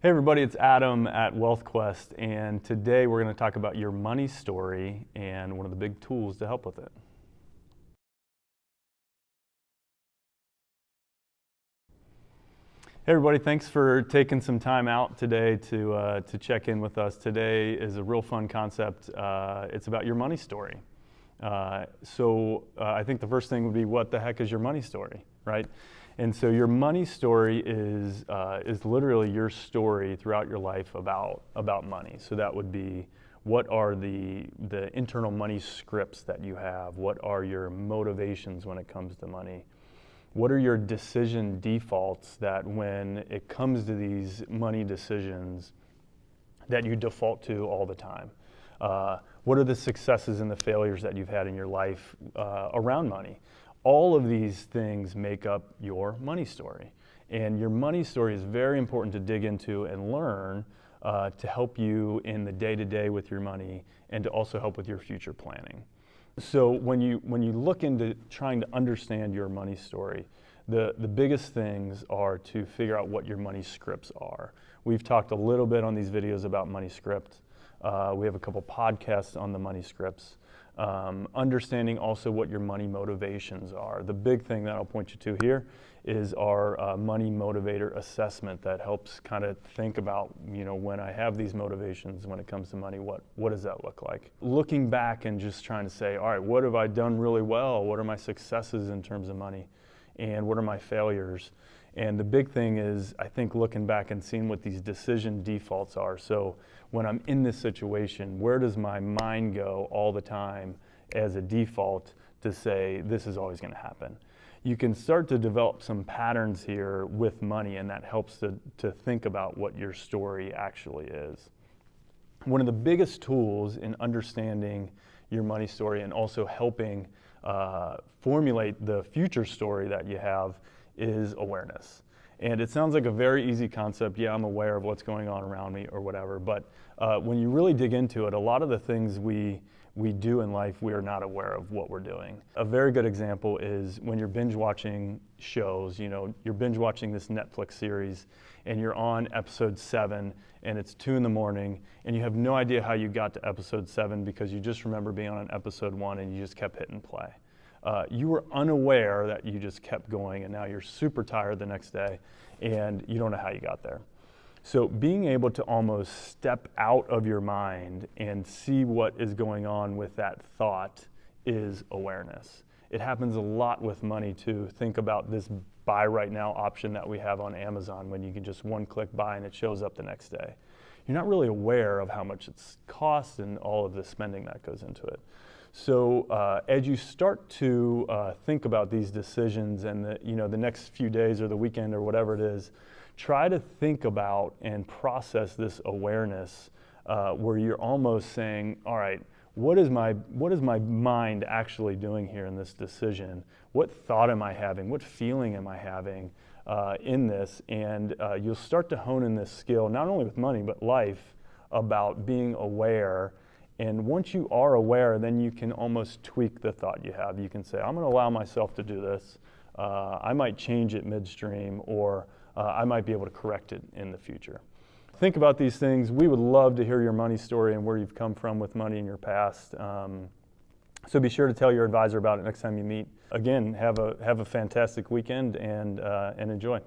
Hey everybody, it's Adam at Wealthquest, and today we're going to talk about your money story and one of the big tools to help with it. Hey everybody, thanks for taking some time out today to check in with us. Today is a real fun concept. It's about your money story. I think the first thing would be, what the heck is your money story, right? And so your money story is literally your story throughout your life about money. So that would be, what are the internal money scripts that you have? What are your motivations when it comes to money? What are your decision defaults that when it comes to these money decisions that you default to all the time? What are the successes and the failures that you've had in your life around money? All of these things make up your money story. And your money story is very important to dig into and learn to help you in the day-to-day with your money and to also help with your future planning. So when you look into trying to understand your money story, the biggest things are to figure out what your money scripts are. We've talked a little bit on these videos about money script. We have a couple podcasts on the money scripts. Understanding also what your money motivations are. The big thing that I'll point you to here is our money motivator assessment that helps kind of think about, when I have these motivations when it comes to money, what does that look like? Looking back and just trying to say, all right, what have I done really well? What are my successes in terms of money? And what are my failures? And the big thing is, I think, looking back and seeing what these decision defaults are. So when I'm in this situation, where does my mind go all the time as a default to say, this is always going to happen? You can start to develop some patterns here with money, and that helps to think about what your story actually is. One of the biggest tools in understanding your money story and also helping formulate the future story that you have is awareness. And it sounds like a very easy concept. Yeah, I'm aware of what's going on around me or whatever, but when you really dig into it, a lot of the things we do in life, we are not aware of what we're doing. A very good example is when you're binge watching shows. You're binge watching this Netflix series and you're on episode 7 and it's 2 in the morning and you have no idea how you got to episode 7 because you just remember being on episode 1 and you just kept hitting play. You were unaware that you just kept going, and now you're super tired the next day and you don't know how you got there. So being able to almost step out of your mind and see what is going on with that thought is awareness. It happens a lot with money too. Think about this buy right now option that we have on Amazon, when you can just one-click buy and it shows up the next day. You're not really aware of how much it's cost and all of the spending that goes into it. So as you start to think about these decisions and the next few days or the weekend or whatever it is, try to think about and process this awareness where you're almost saying, all right, what is my mind actually doing here in this decision? What thought am I having? What feeling am I having in this? And you'll start to hone in this skill, not only with money, but life, about being aware. And once you are aware, then you can almost tweak the thought you have. You can say, I'm going to allow myself to do this. I might change it midstream, or I might be able to correct it in the future. Think about these things. We would love to hear your money story and where you've come from with money in your past. So be sure to tell your advisor about it next time you meet. Again, have a fantastic weekend and enjoy.